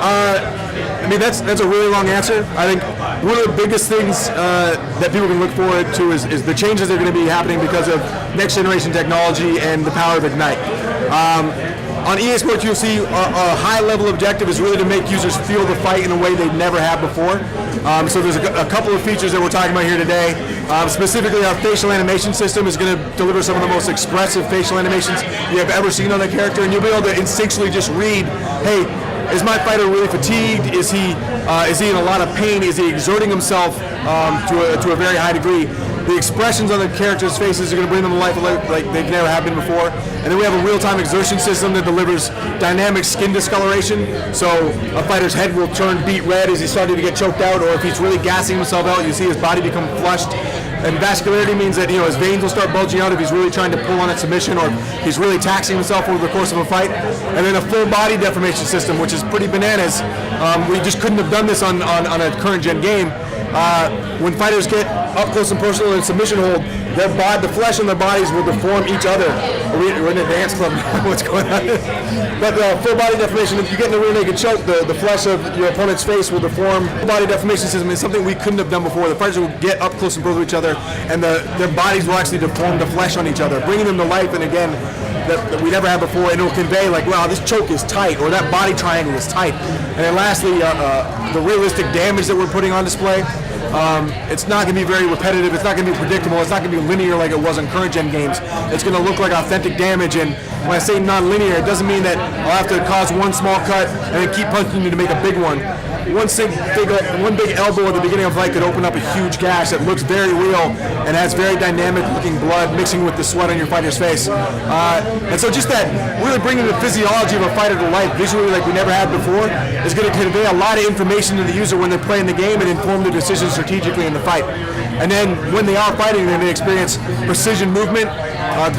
I mean, that's a really long answer. I think one of the biggest things that people can look forward to is the changes that are going to be happening because of next generation technology and the power of Ignite. On EA Sports UFC, a high-level objective is really to make users feel the fight in a way they never have before. So there's a couple of features that we're talking about here today. Specifically, our facial animation system is going to deliver some of the most expressive facial animations you have ever seen on a character, and you'll be able to instinctually just read, hey, is my fighter really fatigued? Is he in a lot of pain? Is he exerting himself to a very high degree? The expressions on the characters' faces are going to bring them to life like they've never have been before. And then we have a real-time exertion system that delivers dynamic skin discoloration. So a fighter's head will turn beet red as he's starting to get choked out, or if he's really gassing himself out, you see his body become flushed. And vascularity means that his veins will start bulging out if he's really trying to pull on a submission, or if he's really taxing himself over the course of a fight. And then a full body deformation system, which is pretty bananas. We just couldn't have done this on a current gen game. When fighters get up close and personal in submission hold, the flesh on their bodies will deform each other. We're in a dance club. What's going on? But full body deformation, if you get in a rear naked choke, the flesh of your opponent's face will deform. Full body deformation system is something we couldn't have done before. The fighters will get up close and personal with each other, and their bodies will actually deform the flesh on each other, bringing them to life. And again, that we never had before, and it will convey like, wow, this choke is tight, or that body triangle is tight. And then lastly, the realistic damage that we're putting on display. It's not going to be very repetitive. It's not going to be predictable. It's not going to be linear like it was in current gen games. It's going to look like authentic damage. And when I say non-linear, it doesn't mean that I'll have to cause one small cut and then keep punching you to make a big one. One big elbow at the beginning of a fight could open up a huge gash that looks very real and has very dynamic looking blood mixing with the sweat on your fighter's face. And so just that really bringing the physiology of a fighter to life visually like we never had before is going to convey a lot of information to the user when they're playing the game and inform their decisions strategically in the fight. And then when they are fighting, then they experience precision movement,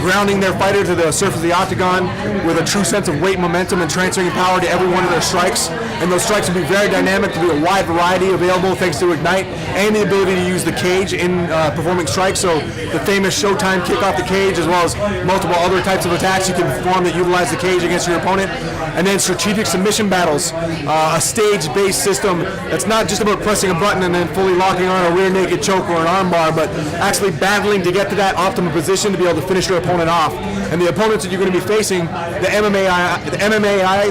grounding their fighter to the surface of the octagon with a true sense of weight, momentum, and transferring power to every one of their strikes. And those strikes will be very dynamic, to be a wide variety available thanks to Ignite, and the ability to use the cage in performing strikes. So the famous Showtime kick off the cage, as well as multiple other types of attacks you can perform that utilize the cage against your opponent. And then strategic submission battles, a stage-based system that's not just about pressing a button and then fully locking on a rear naked choke or an armbar, but actually battling to get to that optimal position to be able to finish your opponent off. And the opponents that you're going to be facing, the MMA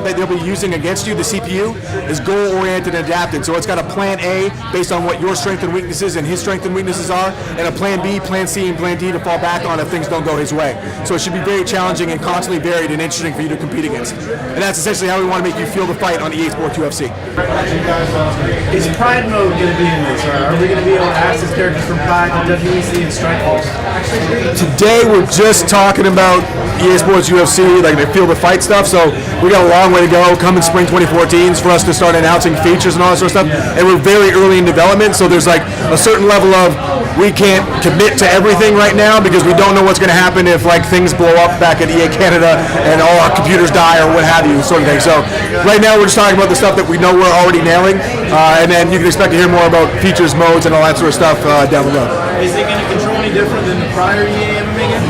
that they'll be using against you, the CPU, is goal-oriented and adapted. So it's got a plan A based on what your strengths and weaknesses and his strengths and weaknesses are, and a plan B, plan C, and plan D to fall back on if things don't go his way. So it should be very challenging and constantly varied and interesting for you to compete against. And that's essentially how we want to make you feel the fight on EA Sports UFC. Is Pride mode going to be in this? Are we going to be able to access characters from Pride and WEC and Strikeforce? Today we're just talking about EA Sports UFC, like the feel the fight stuff. So we got a long way to go. Come in spring 2014 for us to start announcing features and all that sort of stuff. And we're very early in development, so there's like a certain level of we can't commit to everything right now because we don't know what's going to happen if like things blow up back at EA Canada and all our computers die or what have you, sort of thing. So right now we're just talking about the stuff that we know we're already nailing, and then you can expect to hear more about features, modes, and all that sort of stuff down the road. Is it going to control any different than the prior EA MMA game?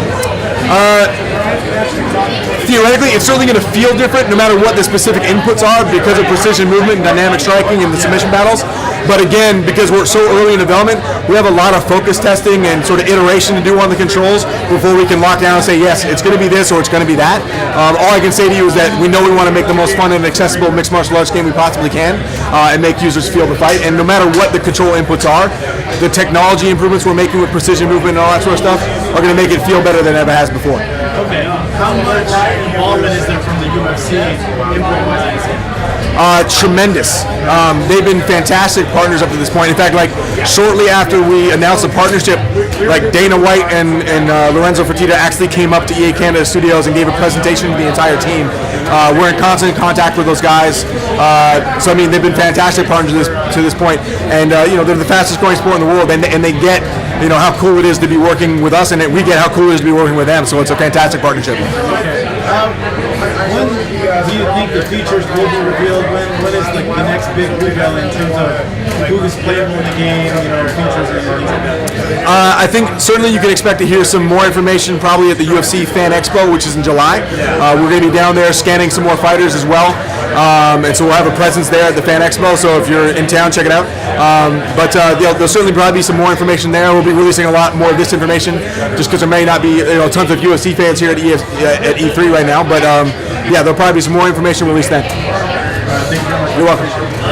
Theoretically, it's certainly going to feel different no matter what the specific inputs are because of precision movement and dynamic striking and the submission battles. But again, because we're so early in development, we have a lot of focus testing and sort of iteration to do on the controls before we can lock down and say, yes, it's going to be this or it's going to be that. All I can say to you is that we know we want to make the most fun and accessible mixed martial arts game we possibly can and make users feel the fight. And no matter what the control inputs are, the technology improvements we're making with precision movement and all that sort of stuff are going to make it feel better than it ever has before. Okay. How much involvement is there from the UFC input-wise? Tremendous. They've been fantastic partners up to this point. In fact, like shortly after we announced the partnership, like Dana White and Lorenzo Fertitta actually came up to EA Canada Studios and gave a presentation to the entire team. We're in constant contact with those guys. So I mean, they've been fantastic partners to this point, and they're the fastest growing sport in the world, and they get how cool it is to be working with us, and we get how cool it is to be working with them. So it's a fantastic partnership. Okay. When do you think the features will be revealed? When is the next big reveal in terms of who is playable in the game, features and things like that? I think certainly you can expect to hear some more information probably at the UFC Fan Expo, which is in July. We're going to be down there scanning some more fighters as well. and so we'll have a presence there at the Fan Expo. So if you're in town, check it out. There'll certainly probably be some more information there. We'll be releasing a lot more of this information, just because there may not be tons of UFC fans here at E3 right now. But there'll probably be some more information released then. Thank you very much. You're welcome.